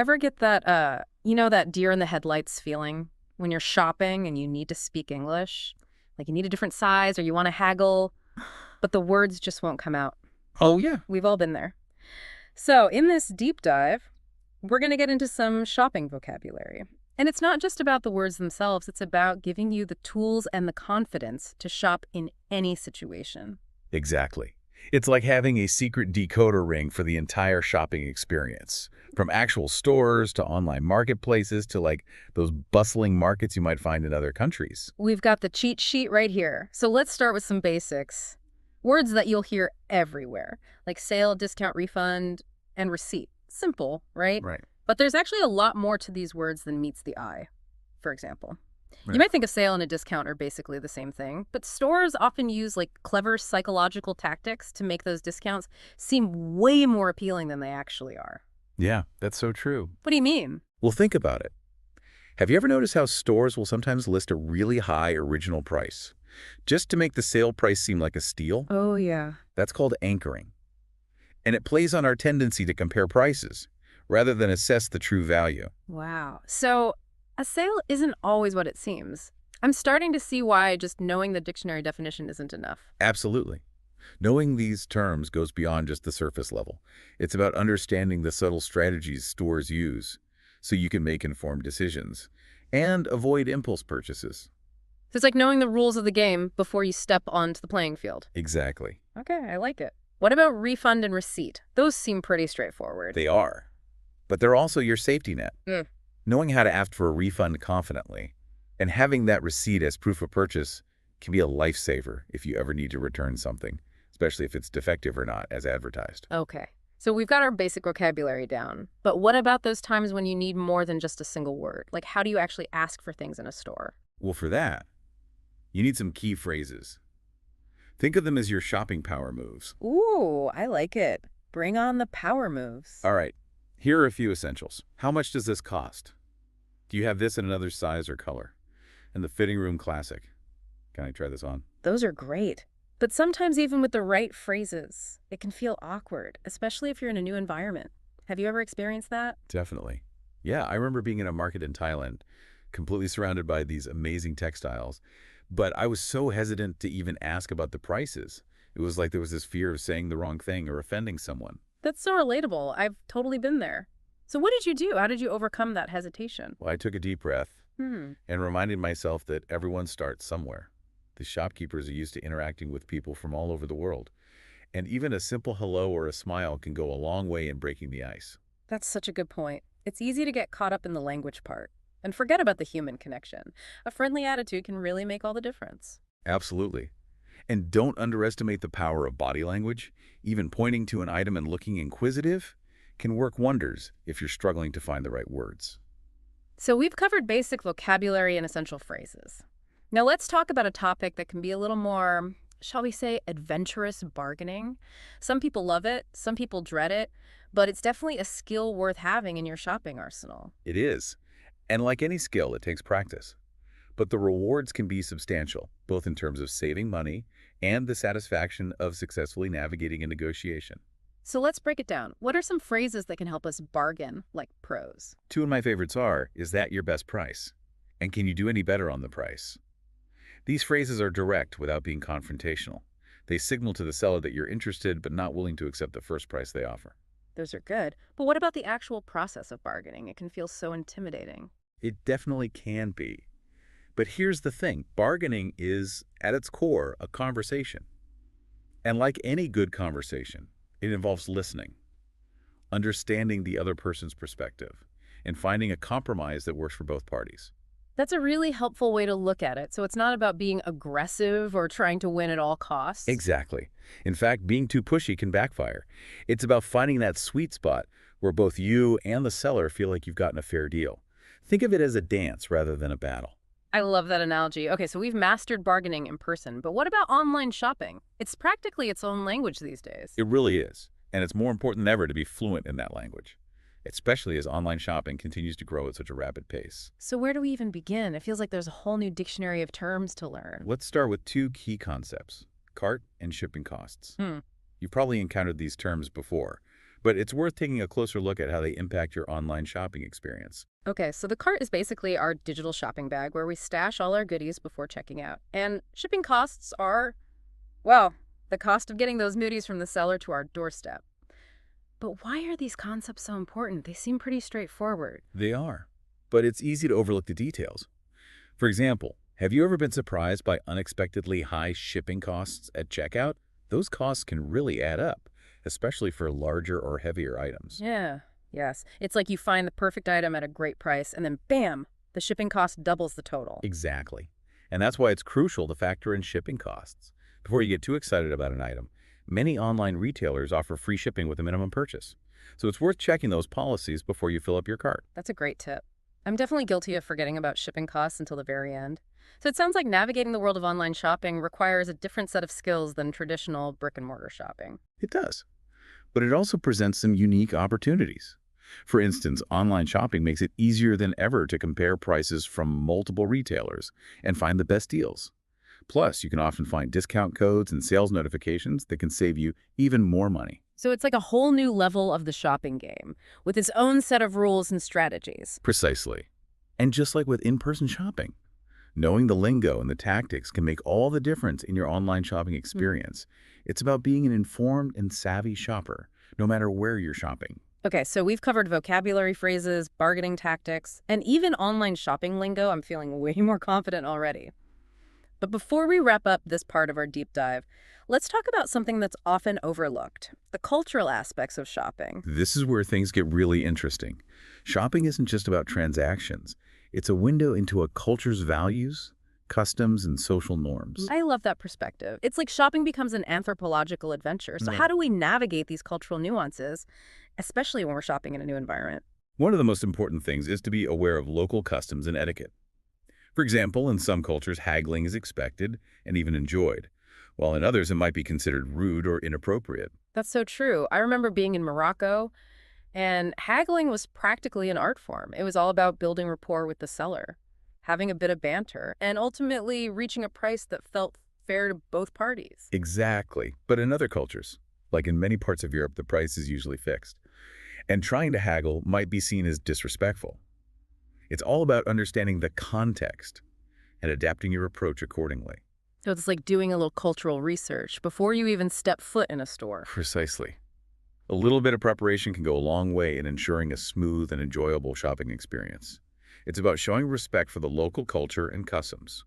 Ever get that, that deer in the headlights feeling when you're shopping and you need to speak English? Like you need a different size or you want to haggle, but the words just won't come out. Oh, yeah. We've all been there. So, in this deep dive, we're going to get into some shopping vocabulary. And it's not just about the words themselves, it's about giving you the tools and the confidence to shop in any situation. Exactly. It's like having a secret decoder ring for the entire shopping experience. From actual stores to online marketplaces to like those bustling markets you might find in other countries. We've got the cheat sheet right here. So, let's start with some basics. Words that you'll hear everywhere, like sale, discount, refund, and receipt. Simple, right? Right. But there's actually a lot more to these words than meets the eye. For example, you Right. might think a sale and a discount are basically the same thing, but stores often use like clever psychological tactics to make those discounts seem way more appealing than they actually are. Yeah, that's so true. What do you mean? Well, think about it. Have you ever noticed how stores will sometimes list a really high original price just to make the sale price seem like a steal? Oh, yeah. That's called anchoring. And it plays on our tendency to compare prices rather than assess the true value. Wow. So a sale isn't always what it seems. I'm starting to see why just knowing the dictionary definition isn't enough. Absolutely. Knowing these terms goes beyond just the surface level. It's about understanding the subtle strategies stores use so you can make informed decisions and avoid impulse purchases. So it's like knowing the rules of the game before you step onto the playing field. Exactly. Okay, I like it. What about refund and receipt? Those seem pretty straightforward. They are. But they're also your safety net. Mm. Knowing how to ask for a refund confidently and having that receipt as proof of purchase can be a lifesaver if you ever need to return something, especially if it's defective or not, as advertised. Okay. So we've got our basic vocabulary down. But what about those times when you need more than just a single word? Like, how do you actually ask for things in a store? Well, for that, you need some key phrases. Think of them as your shopping power moves. Ooh, I like it. Bring on the power moves. All right, here are a few essentials. How much does this cost? Do you have this in another size or color? And the fitting room classic. Can I try this on? Those are great. But sometimes, even with the right phrases, it can feel awkward, especially if you're in a new environment. Have you ever experienced that? Definitely. Yeah, I remember being in a market in Thailand, completely surrounded by these amazing textiles, but I was so hesitant to even ask about the prices. It was like there was this fear of saying the wrong thing or offending someone. That's so relatable. I've totally been there. So, what did you do? How did you overcome that hesitation? Well, I took a deep breath Hmm. and reminded myself that everyone starts somewhere. The shopkeepers are used to interacting with people from all over the world, and even a simple hello or a smile can go a long way in breaking the ice. That's such a good point. It's easy to get caught up in the language part and forget about the human connection. A friendly attitude can really make all the difference. Absolutely. And don't underestimate the power of body language. Even pointing to an item and looking inquisitive can work wonders if you're struggling to find the right words. So, we've covered basic vocabulary and essential phrases. Now, let's talk about a topic that can be a little more, shall we say, adventurous bargaining. Some people love it, some people dread it, but it's definitely a skill worth having in your shopping arsenal. It is. And like any skill, it takes practice. But the rewards can be substantial, both in terms of saving money and the satisfaction of successfully navigating a negotiation. So, let's break it down. What are some phrases that can help us bargain like pros? Two of my favorites are, is that your best price? And can you do any better on the price? These phrases are direct without being confrontational. They signal to the seller that you're interested but not willing to accept the first price they offer. Those are good. But what about the actual process of bargaining? It can feel so intimidating. It definitely can be. But here's the thing, bargaining is, at its core, a conversation. And like any good conversation, it involves listening, understanding the other person's perspective, and finding a compromise that works for both parties. That's a really helpful way to look at it. So it's not about being aggressive or trying to win at all costs. Exactly. In fact, being too pushy can backfire. It's about finding that sweet spot where both you and the seller feel like you've gotten a fair deal. Think of it as a dance rather than a battle. I love that analogy. Okay, so we've mastered bargaining in person, but what about online shopping? It's practically its own language these days. It really is. And it's more important than ever to be fluent in that language, especially as online shopping continues to grow at such a rapid pace. So where do we even begin? It feels like there's a whole new dictionary of terms to learn. Let's start with two key concepts, cart and shipping costs. Hmm. You've probably encountered these terms before, but it's worth taking a closer look at how they impact your online shopping experience. Okay, so the cart is basically our digital shopping bag where we stash all our goodies before checking out. And shipping costs are, well, the cost of getting those moodies from the seller to our doorstep. But why are these concepts so important? They seem pretty straightforward. They are, but it's easy to overlook the details. For example, have you ever been surprised by unexpectedly high shipping costs at checkout? Those costs can really add up, especially for larger or heavier items. Yeah, yes. It's like you find the perfect item at a great price, and then bam, the shipping cost doubles the total. Exactly. And that's why it's crucial to factor in shipping costs. Before you get too excited about an item, many online retailers offer free shipping with a minimum purchase. So it's worth checking those policies before you fill up your cart. That's a great tip. I'm definitely guilty of forgetting about shipping costs until the very end. So it sounds like navigating the world of online shopping requires a different set of skills than traditional brick-and-mortar shopping. It does. But it also presents some unique opportunities. For instance, online shopping makes it easier than ever to compare prices from multiple retailers and find the best deals. Plus, you can often find discount codes and sales notifications that can save you even more money. So it's like a whole new level of the shopping game, with its own set of rules and strategies. Precisely. And just like with in-person shopping, knowing the lingo and the tactics can make all the difference in your online shopping experience. It's about being an informed and savvy shopper, no matter where you're shopping. Okay, so we've covered vocabulary phrases, bargaining tactics, and even online shopping lingo. I'm feeling way more confident already. But before we wrap up this part of our deep dive, let's talk about something that's often overlooked, the cultural aspects of shopping. This is where things get really interesting. Shopping isn't just about transactions. It's a window into a culture's values, customs, and social norms. I love that perspective. It's like shopping becomes an anthropological adventure. So how do we navigate these cultural nuances, especially when we're shopping in a new environment? One of the most important things is to be aware of local customs and etiquette. For example, in some cultures, haggling is expected and even enjoyed, while in others it might be considered rude or inappropriate. That's so true. I remember being in Morocco, and haggling was practically an art form. It was all about building rapport with the seller, having a bit of banter, and ultimately reaching a price that felt fair to both parties. Exactly. But in other cultures, like in many parts of Europe, the price is usually fixed. And trying to haggle might be seen as disrespectful. It's all about understanding the context and adapting your approach accordingly. So it's like doing a little cultural research before you even step foot in a store. Precisely. A little bit of preparation can go a long way in ensuring a smooth and enjoyable shopping experience. It's about showing respect for the local culture and customs,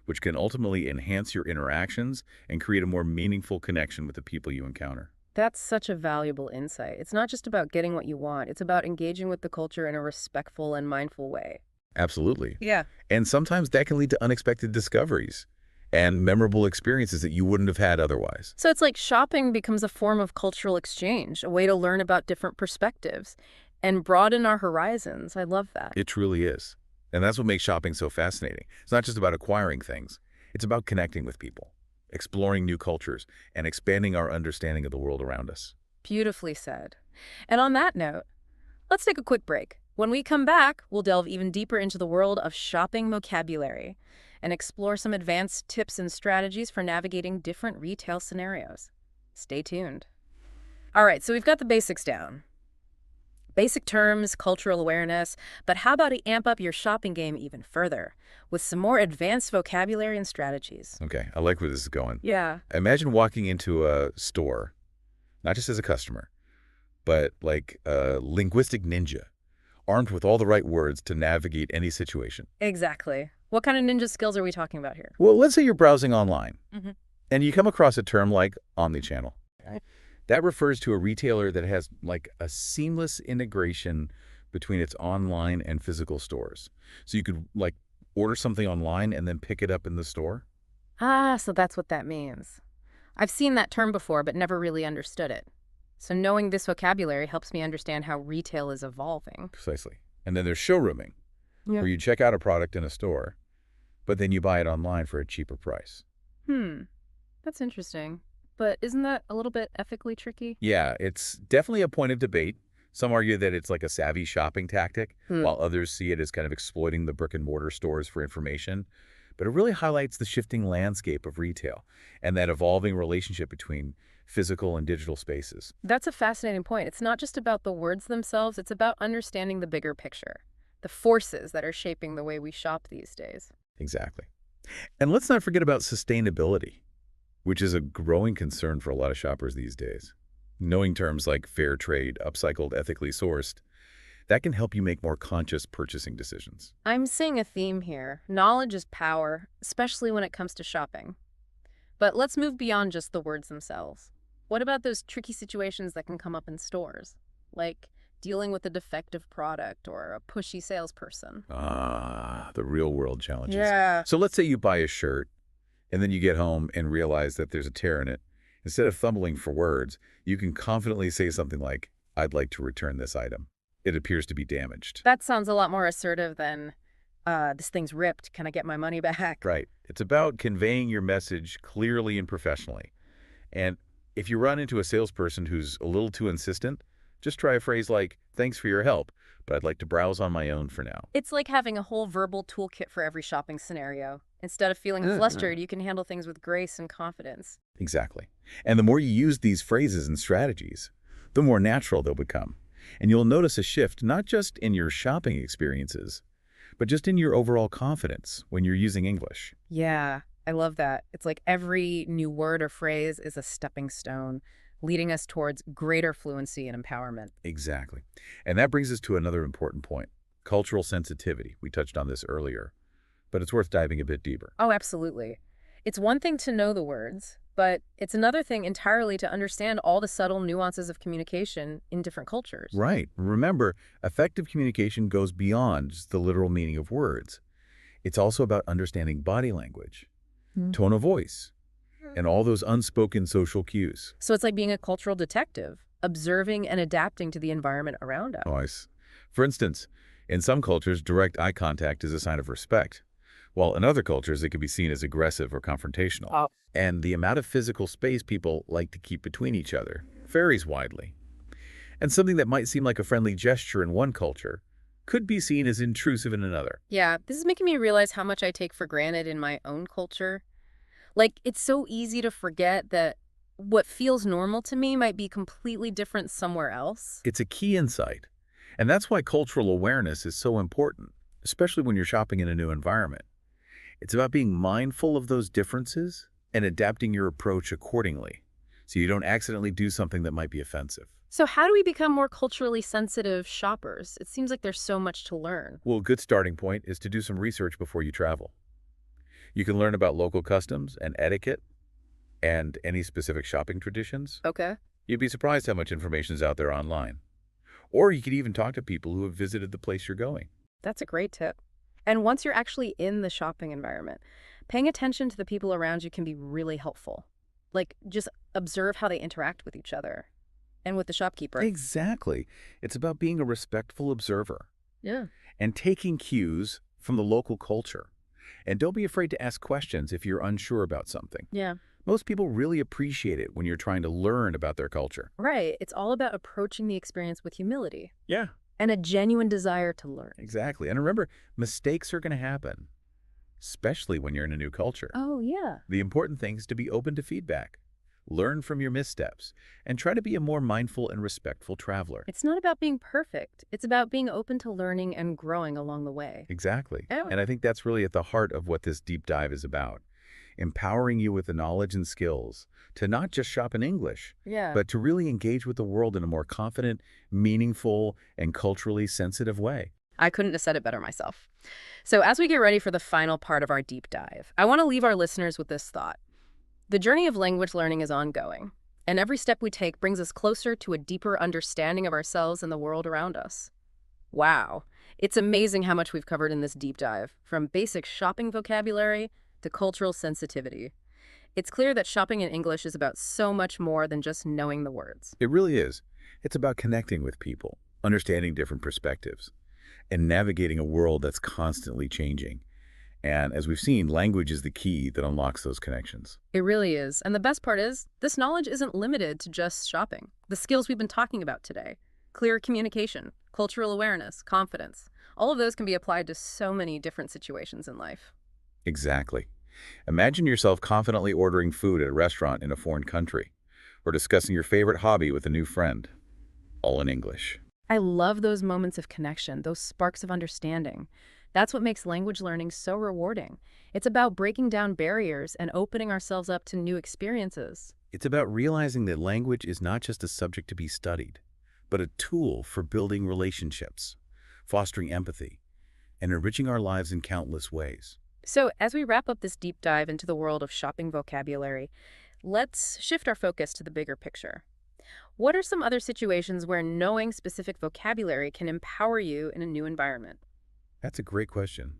which can ultimately enhance your interactions and create a more meaningful connection with the people you encounter. That's such a valuable insight. It's not just about getting what you want. It's about engaging with the culture in a respectful and mindful way. Absolutely. Yeah. And sometimes that can lead to unexpected discoveries and memorable experiences that you wouldn't have had otherwise. So it's like shopping becomes a form of cultural exchange, a way to learn about different perspectives and broaden our horizons. I love that. It truly is. And that's what makes shopping so fascinating. It's not just about acquiring things. It's about connecting with people, exploring new cultures, and expanding our understanding of the world around us. Beautifully said. And on that note, let's take a quick break. When we come back, we'll delve even deeper into the world of shopping vocabulary and explore some advanced tips and strategies for navigating different retail scenarios. Stay tuned. All right, so we've got the basics down. Basic terms, cultural awareness, but how about you amp up your shopping game even further with some more advanced vocabulary and strategies? Okay, I like where this is going. Yeah. Imagine walking into a store, not just as a customer, but like a linguistic ninja, armed with all the right words to navigate any situation. Exactly. What kind of ninja skills are we talking about here? Well, let's say you're browsing online, Mm-hmm. and you come across a term like omnichannel. That refers to a retailer that has like a seamless integration between its online and physical stores. So you could like order something online and then pick it up in the store. Ah, so that's what that means. I've seen that term before, but never really understood it. So knowing this vocabulary helps me understand how retail is evolving. Precisely. And then there's showrooming, Yeah. where you check out a product in a store, but then you buy it online for a cheaper price. That's interesting. But isn't that a little bit ethically tricky? Yeah, it's definitely a point of debate. Some argue that it's like a savvy shopping tactic, while others see it as kind of exploiting the brick-and-mortar stores for information. But it really highlights the shifting landscape of retail and that evolving relationship between physical and digital spaces. That's a fascinating point. It's not just about the words themselves, it's about understanding the bigger picture, the forces that are shaping the way we shop these days. Exactly. And let's not forget about sustainability, which is a growing concern for a lot of shoppers these days. Knowing terms like fair trade, upcycled, ethically sourced, that can help you make more conscious purchasing decisions. I'm seeing a theme here. Knowledge is power, especially when it comes to shopping. But let's move beyond just the words themselves. What about those tricky situations that can come up in stores? Like dealing with a defective product or a pushy salesperson. Ah, the real world challenges. Yeah. So let's say you buy a shirt and then you get home and realize that there's a tear in it. Instead of fumbling for words, you can confidently say something like, "I'd like to return this item. It appears to be damaged." That sounds a lot more assertive than, this thing's ripped. Can I get my money back? Right. It's about conveying your message clearly and professionally. And if you run into a salesperson who's a little too insistent, just try a phrase like, "Thanks for your help, but I'd like to browse on my own for now." It's like having a whole verbal toolkit for every shopping scenario. Instead of feeling flustered, you can handle things with grace and confidence. Exactly. And the more you use these phrases and strategies, the more natural they'll become. And you'll notice a shift not just in your shopping experiences, but just in your overall confidence when you're using English. Yeah, I love that. It's like every new word or phrase is a stepping stone, leading us towards greater fluency and empowerment. Exactly. And that brings us to another important point, cultural sensitivity. We touched on this earlier, but it's worth diving a bit deeper. Oh, absolutely. It's one thing to know the words, but it's another thing entirely to understand all the subtle nuances of communication in different cultures. Right. Remember, effective communication goes beyond just the literal meaning of words. It's also about understanding body language, tone of voice, and all those unspoken social cues. So it's like being a cultural detective, observing and adapting to the environment around us. Nice. For instance, in some cultures, direct eye contact is a sign of respect, while in other cultures, it can be seen as aggressive or confrontational. Oh. And the amount of physical space people like to keep between each other varies widely. And something that might seem like a friendly gesture in one culture could be seen as intrusive in another. Yeah, this is making me realize how much I take for granted in my own culture. Like, it's so easy to forget that what feels normal to me might be completely different somewhere else. It's a key insight. And that's why cultural awareness is so important, especially when you're shopping in a new environment. It's about being mindful of those differences and adapting your approach accordingly, so you don't accidentally do something that might be offensive. So how do we become more culturally sensitive shoppers? It seems like there's so much to learn. Well, a good starting point is to do some research before you travel. You can learn about local customs and etiquette and any specific shopping traditions. Okay. You'd be surprised how much information is out there online. Or you could even talk to people who have visited the place you're going. That's a great tip. And once you're actually in the shopping environment, paying attention to the people around you can be really helpful. Like, just observe how they interact with each other and with the shopkeeper. Exactly. It's about being a respectful observer Yeah. and taking cues from the local culture. And don't be afraid to ask questions if you're unsure about something. Yeah. Most people really appreciate it when you're trying to learn about their culture. Right. It's all about approaching the experience with humility Yeah, and a genuine desire to learn. exactly. And remember, mistakes are going to happen, especially when you're in a new culture. Oh, yeah. The important thing is to be open to feedback, learn from your missteps, and try to be a more mindful and respectful traveler. It's not about being perfect. It's about being open to learning and growing along the way. Exactly. Oh. And I think that's really at the heart of what this deep dive is about. Empowering you with the knowledge and skills to not just shop in English, Yeah. but to really engage with the world in a more confident, meaningful, and culturally sensitive way. I couldn't have said it better myself. So as we get ready for the final part of our deep dive, I want to leave our listeners with this thought. The journey of language learning is ongoing, and every step we take brings us closer to a deeper understanding of ourselves and the world around us. Wow. It's amazing how much we've covered in this deep dive, from basic shopping vocabulary to cultural sensitivity. It's clear that shopping in English is about so much more than just knowing the words. It really is. It's about connecting with people, understanding different perspectives, and navigating a world that's constantly changing. And as we've seen, language is the key that unlocks those connections. It really is. And the best part is, this knowledge isn't limited to just shopping. The skills we've been talking about today, clear communication, cultural awareness, confidence, all of those can be applied to so many different situations in life. Exactly. Imagine yourself confidently ordering food at a restaurant in a foreign country, or discussing your favorite hobby with a new friend, all in English. I love those moments of connection, those sparks of understanding. That's what makes language learning so rewarding. It's about breaking down barriers and opening ourselves up to new experiences. It's about realizing that language is not just a subject to be studied, but a tool for building relationships, fostering empathy, and enriching our lives in countless ways. So, as we wrap up this deep dive into the world of shopping vocabulary, let's shift our focus to the bigger picture. What are some other situations where knowing specific vocabulary can empower you in a new environment? That's a great question.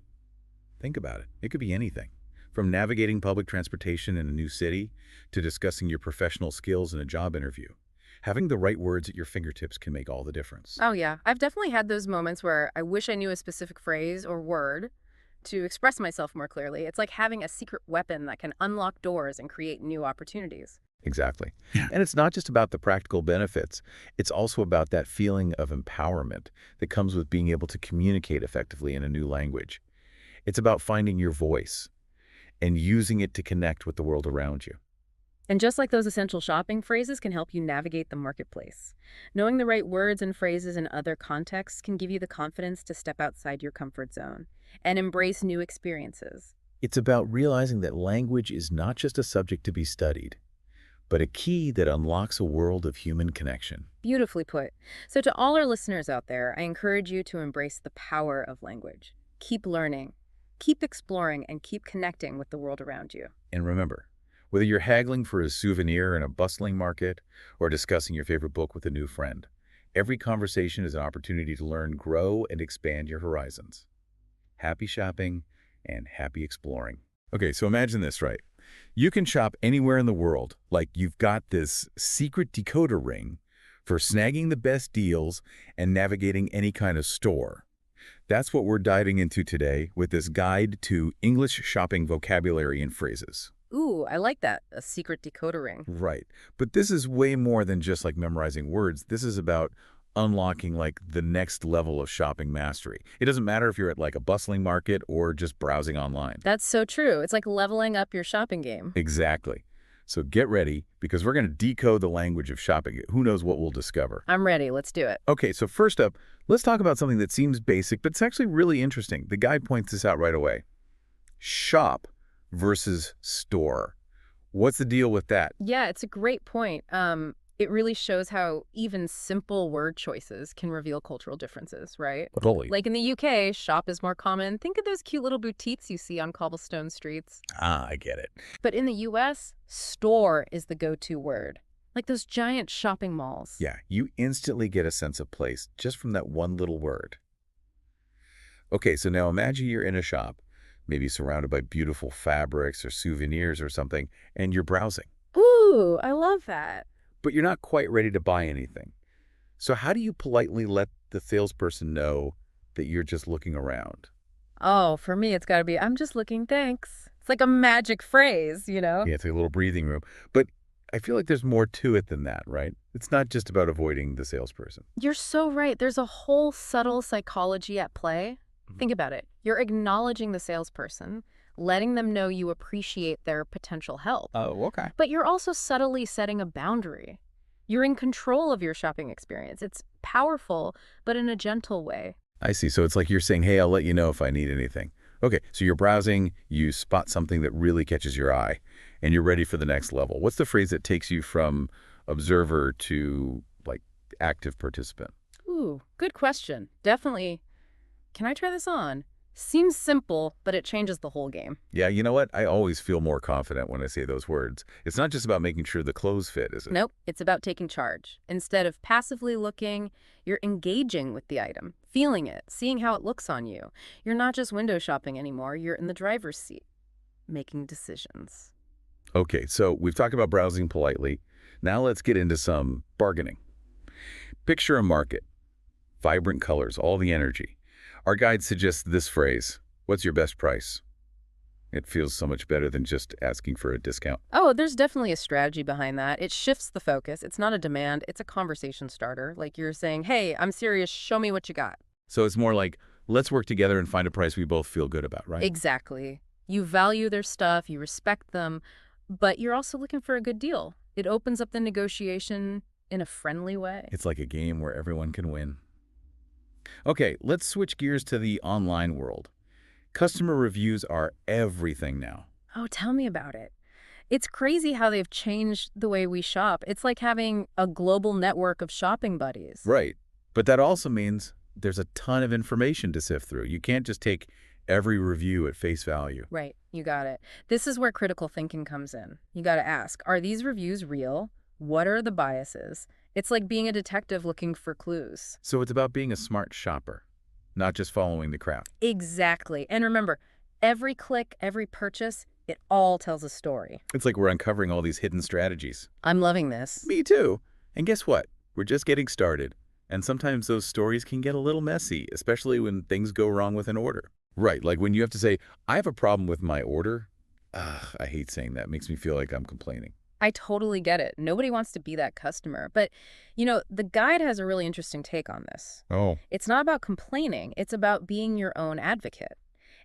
Think about it. It could be anything, from navigating public transportation in a new city to discussing your professional skills in a job interview. Having the right words at your fingertips can make all the difference. Oh, yeah. I've definitely had those moments where I wish I knew a specific phrase or word to express myself more clearly. It's like having a secret weapon that can unlock doors and create new opportunities. Exactly. Yeah. And it's not just about the practical benefits. It's also about that feeling of empowerment that comes with being able to communicate effectively in a new language. It's about finding your voice and using it to connect with the world around you. And just like those essential shopping phrases can help you navigate the marketplace, knowing the right words and phrases in other contexts can give you the confidence to step outside your comfort zone and embrace new experiences. It's about realizing that language is not just a subject to be studied, but a key that unlocks a world of human connection. Beautifully put. So to all our listeners out there, I encourage you to embrace the power of language. Keep learning, keep exploring, and keep connecting with the world around you. And remember, whether you're haggling for a souvenir in a bustling market or discussing your favorite book with a new friend, every conversation is an opportunity to learn, grow, and expand your horizons. Happy shopping and happy exploring. Okay, so imagine this, right? You can shop anywhere in the world, like you've got this secret decoder ring for snagging the best deals and navigating any kind of store. That's what we're diving into today with this guide to English shopping vocabulary and phrases. Ooh, I like that. A secret decoder ring. Right. But this is way more than just like memorizing words. This is about unlocking like the next level of shopping mastery. It doesn't matter if you're at like a bustling market or just browsing online. That's so true. It's like leveling up your shopping game. Exactly. So get ready because we're going to decode the language of shopping. Who knows what we'll discover. I'm ready. Let's do it. Okay, so first up, let's talk about something that seems basic, but it's actually really interesting. The guide points this out right away. Shop versus store. What's the deal with that? Yeah, it's a great point. It really shows how even simple word choices can reveal cultural differences, right? Totally. Like in the UK, shop is more common. Think of those cute little boutiques you see on cobblestone streets. Ah, I get it. But in the US, store is the go-to word. Like those giant shopping malls. Yeah, you instantly get a sense of place just from that one little word. Okay, so now imagine you're in a shop, maybe surrounded by beautiful fabrics or souvenirs or something, and you're browsing. Ooh, I love that. But you're not quite ready to buy anything. So how do you politely let the salesperson know that you're just looking around? Oh, for me, it's got to be, I'm just looking, thanks. It's like a magic phrase, you know? Yeah, it's like a little breathing room. But I feel like there's more to it than that, right? It's not just about avoiding the salesperson. You're so right. There's a whole subtle psychology at play. Think about it. You're acknowledging the salesperson, letting them know you appreciate their potential help. Oh, okay. But you're also subtly setting a boundary. You're in control of your shopping experience. It's powerful, but in a gentle way. I see. So it's like you're saying, hey, I'll let you know if I need anything. Okay, so you're browsing, you spot something that really catches your eye, and you're ready for the next level. What's the phrase that takes you from observer to, like, active participant? Ooh, good question. Definitely. Can I try this on? Seems simple, but it changes the whole game. Yeah, you know what? I always feel more confident when I say those words. It's not just about making sure the clothes fit, is it? Nope, it's about taking charge. Instead of passively looking, you're engaging with the item, feeling it, seeing how it looks on you. You're not just window shopping anymore, you're in the driver's seat, making decisions. Okay, so we've talked about browsing politely. Now let's get into some bargaining. Picture a market. Vibrant colors, all the energy. Our guide suggests this phrase, what's your best price? It feels so much better than just asking for a discount. Oh, there's definitely a strategy behind that. It shifts the focus. It's not a demand, it's a conversation starter. Like you're saying, hey, I'm serious, show me what you got. So it's more like, let's work together and find a price we both feel good about, right? Exactly. You value their stuff, you respect them, but you're also looking for a good deal. It opens up the negotiation in a friendly way. It's like a game where everyone can win. Okay, let's switch gears to the online world. Customer reviews are everything now. Oh, tell me about it. It's crazy how they've changed the way we shop. It's like having a global network of shopping buddies. Right. But that also means there's a ton of information to sift through. You can't just take every review at face value. Right, you got it. This is where critical thinking comes in. You got to ask, are these reviews real? What are the biases? It's like being a detective looking for clues. So it's about being a smart shopper, not just following the crowd. Exactly. And remember, every click, every purchase, it all tells a story. It's like we're uncovering all these hidden strategies. I'm loving this. Me too. And guess what? We're just getting started. And sometimes those stories can get a little messy, especially when things go wrong with an order. Right, like when you have to say, I have a problem with my order. I hate saying that. It makes me feel like I'm complaining. I totally get it. Nobody wants to be that customer. But, the guide has a really interesting take on this. Oh. It's not about complaining. It's about being your own advocate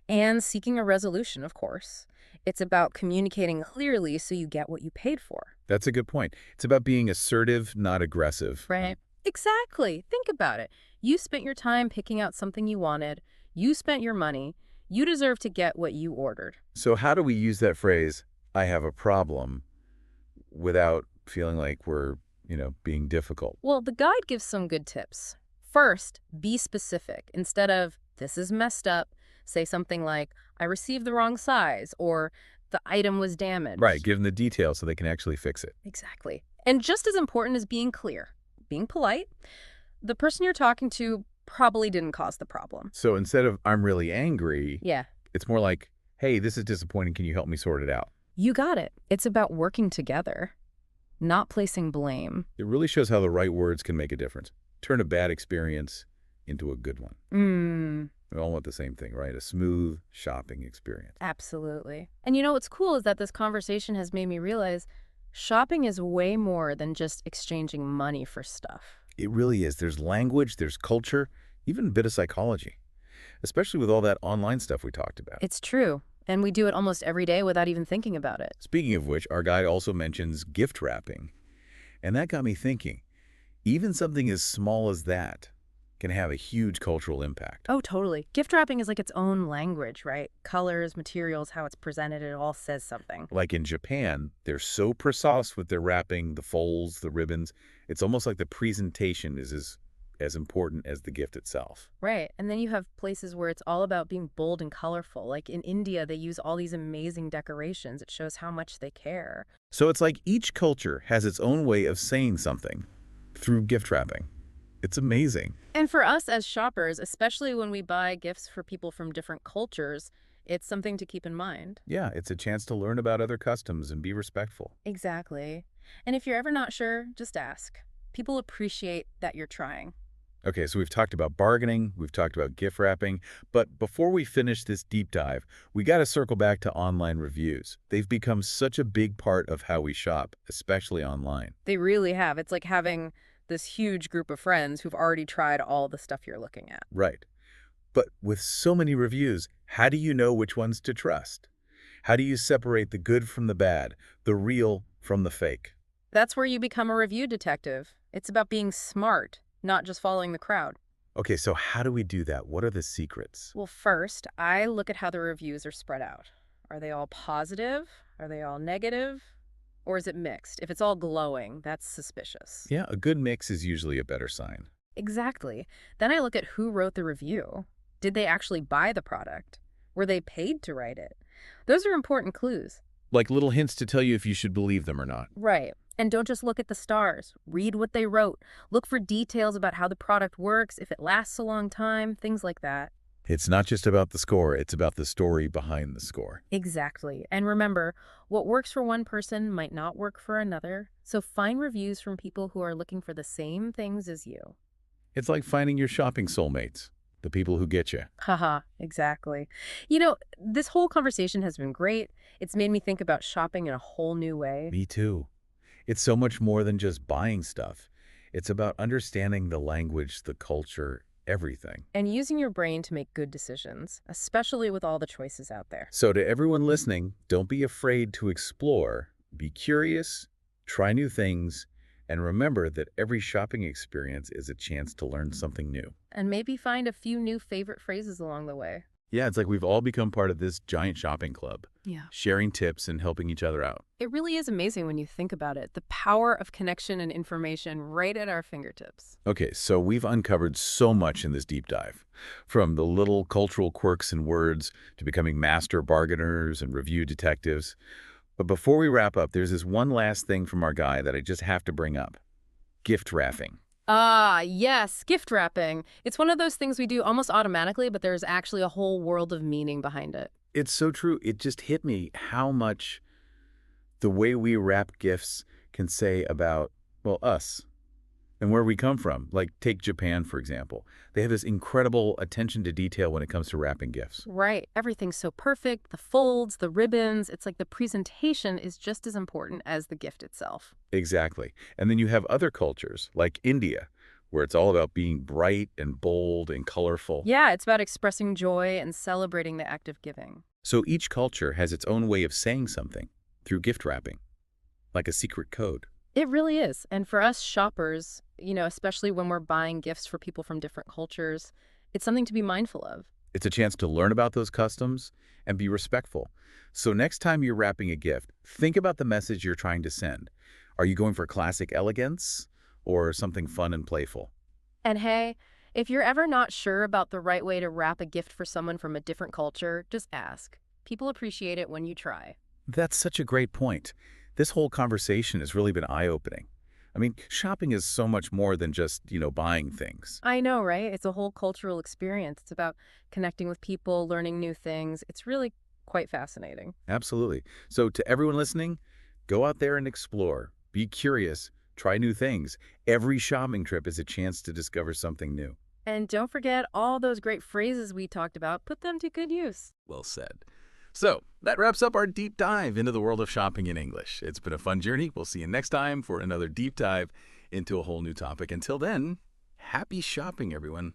and seeking a resolution, of course. It's about communicating clearly so you get what you paid for. That's a good point. It's about being assertive, not aggressive. Right. Exactly. Think about it. You spent your time picking out something you wanted. You spent your money. You deserve to get what you ordered. So how do we use that phrase, I have a problem, without feeling like we're, being difficult? Well, the guide gives some good tips. First, be specific. Instead of, this is messed up, say something like, I received the wrong size, or the item was damaged. Right, give them the details so they can actually fix it. Exactly. And just as important as being clear, being polite, the person you're talking to probably didn't cause the problem. So instead of, I'm really angry, Yeah, it's more like, hey, this is disappointing. Can you help me sort it out? you got it. It's about working together, not placing blame. It really shows how the right words can make a difference. Turn a bad experience into a good one. We all want the same thing, right? A smooth shopping experience. Absolutely. And what's cool is that this conversation has made me realize shopping is way more than just exchanging money for stuff. It really is. There's language, there's culture, even a bit of psychology, especially with all that online stuff we talked about. It's true. And we do it almost every day without even thinking about it. Speaking of which, our guide also mentions gift wrapping. And that got me thinking, even something as small as that can have a huge cultural impact. Oh, totally. Gift wrapping is like its own language, right? Colors, materials, how it's presented, it all says something. Like in Japan, they're so precise with their wrapping, the folds, the ribbons. It's almost like the presentation is as important as the gift itself. Right. And then you have places where it's all about being bold and colorful. Like in India, they use all these amazing decorations. It shows how much they care. So it's like each culture has its own way of saying something through gift wrapping. It's amazing. And for us as shoppers, especially when we buy gifts for people from different cultures, it's something to keep in mind. Yeah, it's a chance to learn about other customs and be respectful. Exactly. And if you're ever not sure, just ask. People appreciate that you're trying. Okay, so we've talked about bargaining, we've talked about gift wrapping, but before we finish this deep dive, we got to circle back to online reviews. They've become such a big part of how we shop, especially online. They really have. It's like having this huge group of friends who've already tried all the stuff you're looking at. Right. But with so many reviews, how do you know which ones to trust? How do you separate the good from the bad, the real from the fake? That's where you become a review detective. It's about being smart, not just following the crowd. Okay, so how do we do that? What are the secrets? Well, first, I look at how the reviews are spread out. Are they all positive? Are they all negative? Or is it mixed? If it's all glowing, that's suspicious. Yeah, a good mix is usually a better sign. Exactly. Then I look at who wrote the review. Did they actually buy the product? Were they paid to write it? Those are important clues. Like little hints to tell you if you should believe them or not. Right. And don't just look at the stars. Read what they wrote. Look for details about how the product works, if it lasts a long time, things like that. It's not just about the score, it's about the story behind the score. Exactly. And remember, what works for one person might not work for another. So find reviews from people who are looking for the same things as you. It's like finding your shopping soulmates, the people who get you. Haha, exactly. This whole conversation has been great. It's made me think about shopping in a whole new way. Me too. It's so much more than just buying stuff. It's about understanding the language, the culture, everything. And using your brain to make good decisions, especially with all the choices out there. So to everyone listening, don't be afraid to explore. Be curious, Try new things, and remember that every shopping experience is a chance to learn something new. And maybe find a few new favorite phrases along the way. Yeah, it's like we've all become part of this giant shopping club, Yeah. sharing tips and helping each other out. It really is amazing when you think about it. The power of connection and information right at our fingertips. Okay, so we've uncovered so much in this deep dive, from the little cultural quirks and words to becoming master bargainers and review detectives. But before we wrap up, there's this one last thing from our guy that I just have to bring up. Gift wrapping. Ah, yes, gift wrapping. It's one of those things we do almost automatically, but there's actually a whole world of meaning behind it. It's so true. It just hit me how much the way we wrap gifts can say about, well, us and where we come from. Like, take Japan, for example. They have this incredible attention to detail when it comes to wrapping gifts. Right. Everything's so perfect. The folds, the ribbons. It's like the presentation is just as important as the gift itself. Exactly. And then you have other cultures, like India, where it's all about being bright and bold and colorful. Yeah, it's about expressing joy and celebrating the act of giving. So each culture has its own way of saying something through gift wrapping, like a secret code. It really is. And for us shoppers, especially when we're buying gifts for people from different cultures, it's something to be mindful of. It's a chance to learn about those customs and be respectful. So next time you're wrapping a gift, think about the message you're trying to send. Are you going for classic elegance or something fun and playful? And hey, if you're ever not sure about the right way to wrap a gift for someone from a different culture, just ask. People appreciate it when you try. That's such a great point. This whole conversation has really been eye-opening. I mean, shopping is so much more than just, buying things. I know, right? It's a whole cultural experience. It's about connecting with people, learning new things. It's really quite fascinating. Absolutely. So to everyone listening, go out there and explore. Be curious. Try new things. Every shopping trip is a chance to discover something new. And don't forget all those great phrases we talked about. Put them to good use. Well said. So that wraps up our deep dive into the world of shopping in English. It's been a fun journey. We'll see you next time for another deep dive into a whole new topic. Until then, happy shopping, everyone.